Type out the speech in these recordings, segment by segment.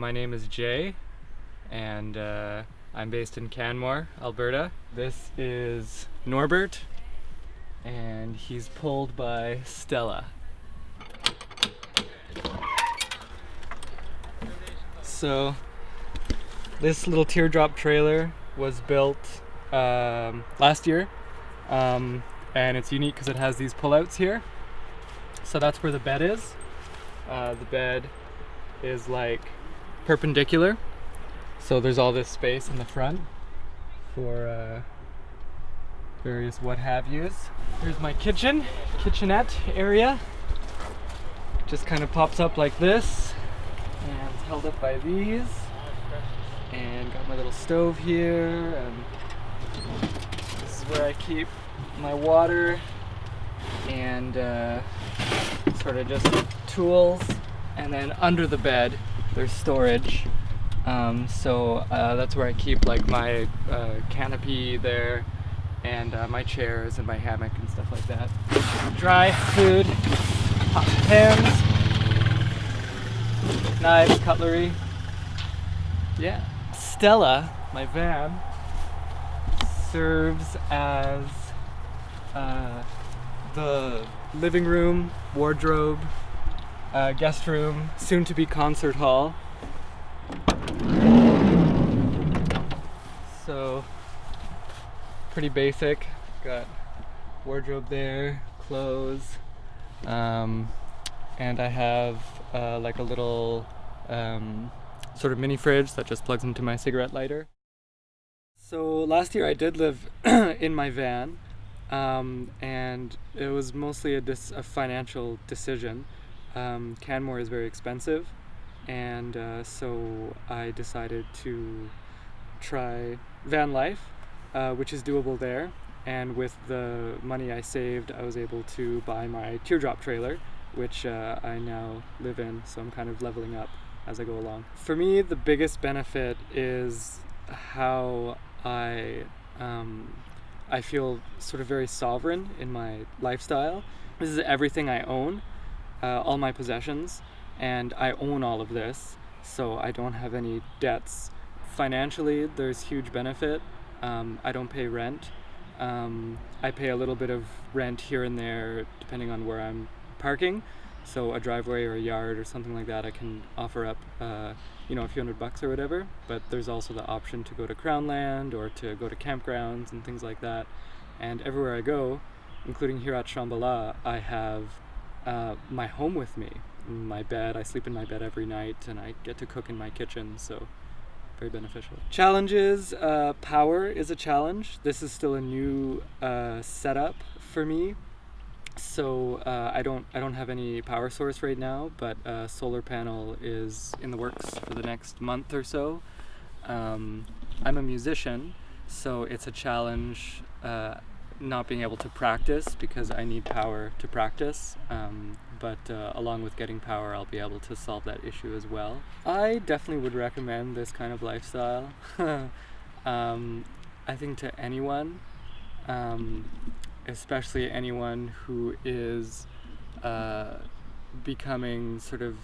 My name is Jay, and I'm based in Canmore, Alberta. This is Norbert, and he's pulled by Stella. So, this little Teardrop trailer was built last year, and it's unique because it has these pullouts here. So that's where the bed is. The bed is like perpendicular, so there's all this space in the front for various what have yous. Here's my kitchenette area. Just kind of pops up like this, and it's held up by these. And got my little stove here, and this is where I keep my water and sort of just tools. And then under the bed there's storage, so that's where I keep like my canopy there, and my chairs and my hammock and stuff like that. Dry food, hot pans, knives, cutlery. Yeah. Stella, my van, serves as the living room, wardrobe, guest room, soon to be concert hall. So, pretty basic. Got wardrobe there, clothes, and I have like a little sort of mini fridge that just plugs into my cigarette lighter. So last year I did live in my van, and it was mostly a financial decision. Canmore is very expensive, and so I decided to try Vanlife, which is doable there. And with the money I saved, I was able to buy my Teardrop trailer, which I now live in, so I'm kind of leveling up as I go along. For me, the biggest benefit is how I feel sort of very sovereign in my lifestyle. This is everything I own, all my possessions, and I own all of this, so I don't have any debts. Financially, there's huge benefit. I don't pay rent. I pay a little bit of rent here and there depending on where I'm parking. So a driveway or a yard or something like that, I can offer up, a few $100 or whatever. But there's also the option to go to Crown Land or to go to campgrounds and things like that. And everywhere I go, including here at Shambhala, I have my home with me. My bed, I sleep in my bed every night, and I get to cook in my kitchen, so very beneficial. Challenges, power is a challenge. This is still a new setup for me. So I don't have any power source right now, but a solar panel is in the works for the next month or so. I'm a musician, so it's a challenge not being able to practice because I need power to practice. But along with getting power, I'll be able to solve that issue as well. I definitely would recommend this kind of lifestyle. I think to anyone. Especially anyone who is becoming sort of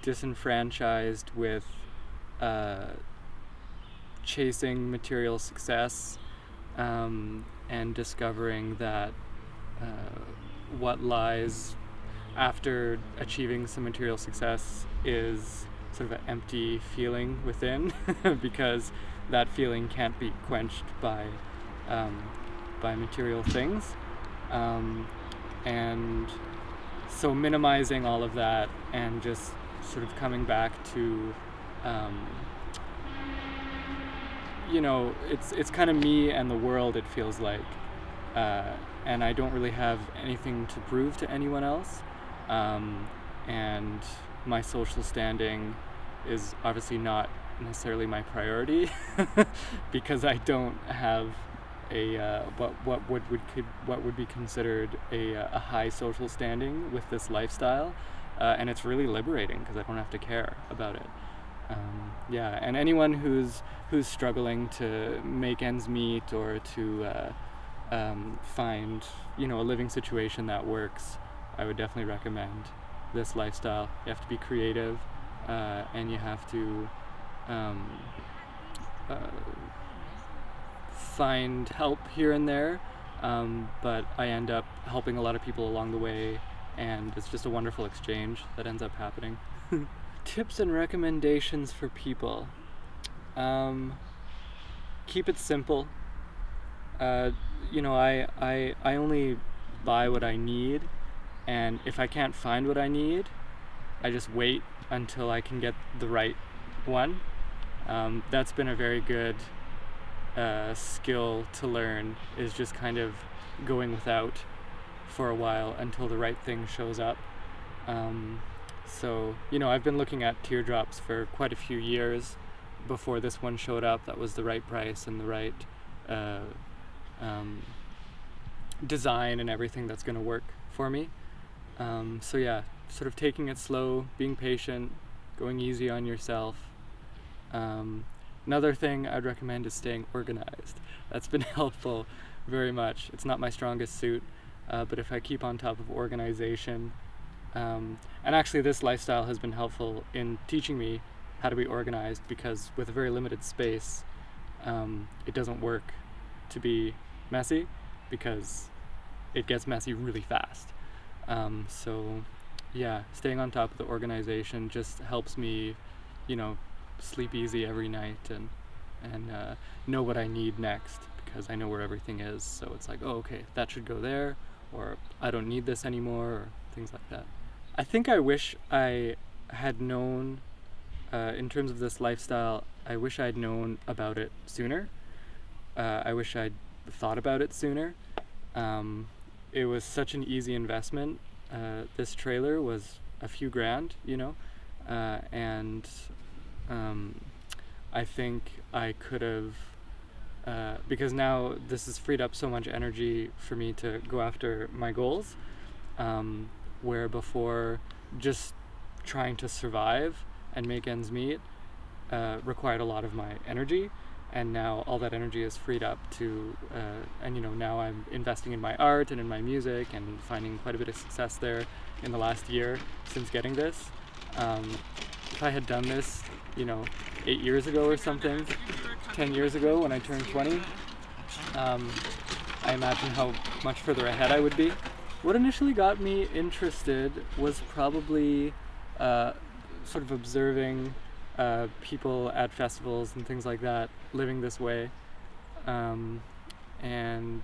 disenfranchised with chasing material success, and discovering that what lies after achieving some material success is sort of an empty feeling within because that feeling can't be quenched by material things, and so minimizing all of that and just sort of coming back to it's kind of me and the world, it feels like, and I don't really have anything to prove to anyone else, and my social standing is obviously not necessarily my priority because I don't have what would be considered a high social standing with this lifestyle, and it's really liberating because I don't have to care about it. And anyone who's struggling to make ends meet or to find a living situation that works, I would definitely recommend this lifestyle. You have to be creative. and you have to um, uh, find help here and there, but I end up helping a lot of people along the way, and it's just a wonderful exchange that ends up happening. Tips and recommendations for people. Keep it simple. I only buy what I need, and if I can't find what I need, I just wait until I can get the right one. That's been a very good skill to learn, is just kind of going without for a while until the right thing shows up. So, I've been looking at teardrops for quite a few years before this one showed up that was the right price and the right design and everything that's going to work for me. So yeah, sort of taking it slow, being patient, going easy on yourself. Another thing I'd recommend is staying organized. That's been helpful very much. It's not my strongest suit, but if I keep on top of organization, and actually this lifestyle has been helpful in teaching me how to be organized, because with a very limited space, it doesn't work to be messy, because it gets messy really fast. So yeah, staying on top of the organization just helps me, sleep easy every night and know what I need next, because I know where everything is. So it's like, oh, okay, that should go there, or I don't need this anymore, or things like that. I think I wish I had known, in terms of this lifestyle, I wish I'd known about it sooner. I wish I'd thought about it sooner. It was such an easy investment. This trailer was a few grand, and I think I could have, because now this has freed up so much energy for me to go after my goals, where before just trying to survive and make ends meet required a lot of my energy, and now all that energy is freed up to, now I'm investing in my art and in my music and finding quite a bit of success there in the last year since getting this. If I had done this, 8 years ago or something, 10 years ago when I turned 20, I imagine how much further ahead I would be. What initially got me interested was probably sort of observing people at festivals and things like that living this way, and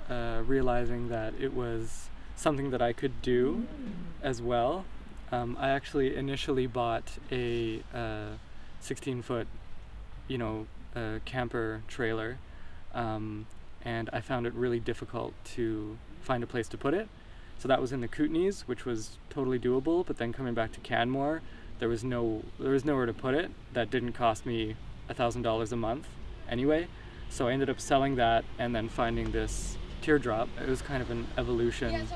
realizing that it was something that I could do as well. I actually initially bought a 16-foot, camper trailer, and I found it really difficult to find a place to put it. So that was in the Kootenays, which was totally doable, but then coming back to Canmore, there was nowhere to put it that didn't cost me $1,000 a month anyway. So I ended up selling that and then finding this Teardrop. It was kind of an evolution,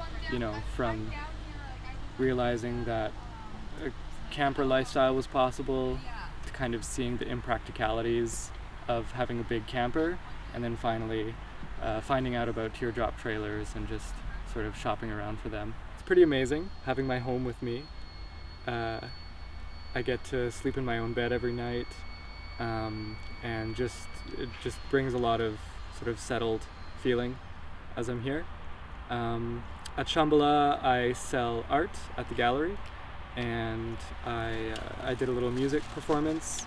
from realizing that a camper lifestyle was possible to kind of seeing the impracticalities of having a big camper, and then finally finding out about Teardrop trailers and just sort of shopping around for them. It's pretty amazing having my home with me. I get to sleep in my own bed every night, and it just brings a lot of sort of settled feeling as I'm here. At Shambhala, I sell art at the gallery, and I did a little music performance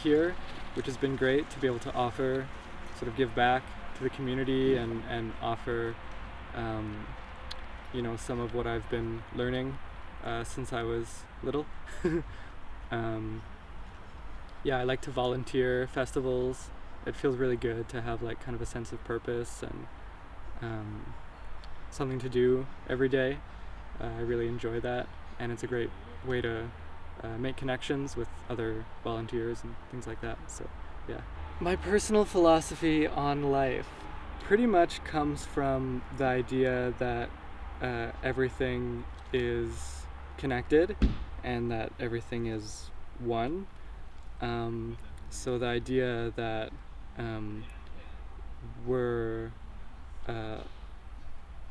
here, which has been great to be able to offer, sort of give back to the community and offer, some of what I've been learning since I was little. I like to volunteer festivals. It feels really good to have like kind of a sense of purpose and something to do every day. I really enjoy that, and it's a great way to make connections with other volunteers and things like that. So yeah, my personal philosophy on life pretty much comes from the idea that everything is connected and that everything is one. So the idea that we're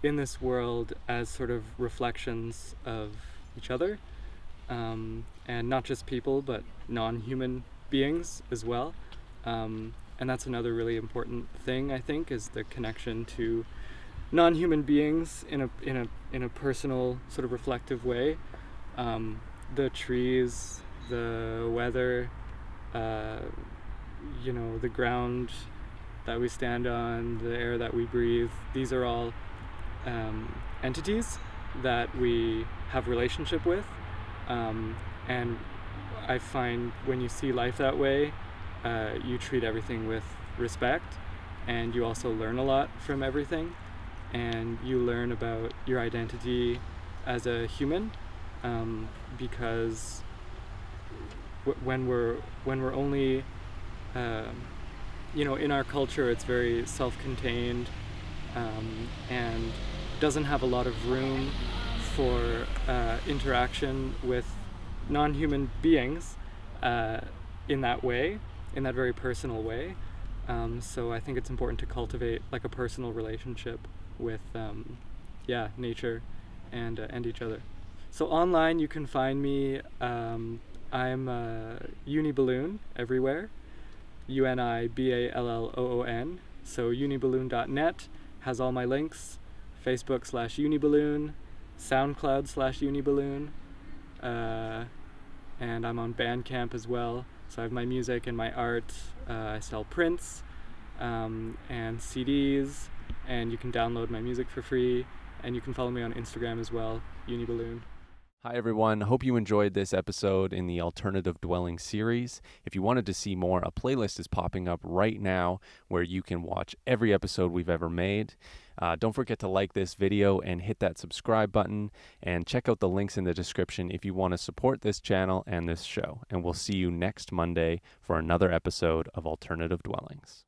in this world as sort of reflections of each other, and not just people, but non-human beings as well. And that's another really important thing, I think, is the connection to non-human beings in a personal, sort of reflective way. The trees, the weather, the ground that we stand on, the air that we breathe. These are all entities that we have relationship with, and I find when you see life that way, you treat everything with respect, and you also learn a lot from everything, and you learn about your identity as a human, because when we're only in our culture, it's very self-contained, and doesn't have a lot of room for interaction with non-human beings in that way, in that very personal way. So I think it's important to cultivate like a personal relationship with nature and each other. So online you can find me. I'm Uniballoon everywhere. UNIBALLOON. So uniballoon.net has all my links. Facebook/Uniballoon, SoundCloud/Uniballoon, and I'm on Bandcamp as well. So I have my music and my art. I sell prints and CDs, and you can download my music for free, and you can follow me on Instagram as well, Uniballoon. Hi, everyone. Hope you enjoyed this episode in the Alternative Dwelling series. If you wanted to see more, a playlist is popping up right now where you can watch every episode we've ever made. Don't forget to like this video and hit that subscribe button, and check out the links in the description if you want to support this channel and this show. And we'll see you next Monday for another episode of Alternative Dwellings.